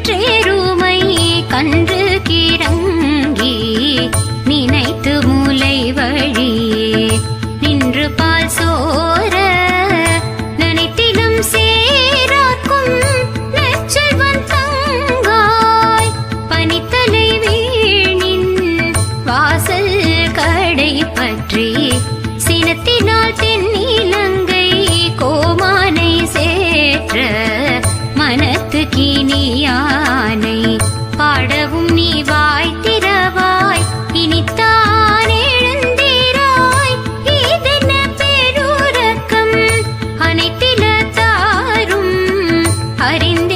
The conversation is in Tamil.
கற்றேருமை கன்று கிறங்கி நினைத்து மூலை வழியே நின்று பால் சோர நனைத்திலும் சேராக்கும் நெச்சல்வன் தங்காய் பனித்தலை வீணின் வாசல் கடை பற்றி சினத்தினால் தென்னிலங்கை கோமானை சேற்ற மனத்து கினியானை பாடவும் நீ வாய் திறவாய் இனித்தான் எழுந்தீராய் இதென்ன பெருரக்கம் அனைத்தில தாரும் அறிந்தே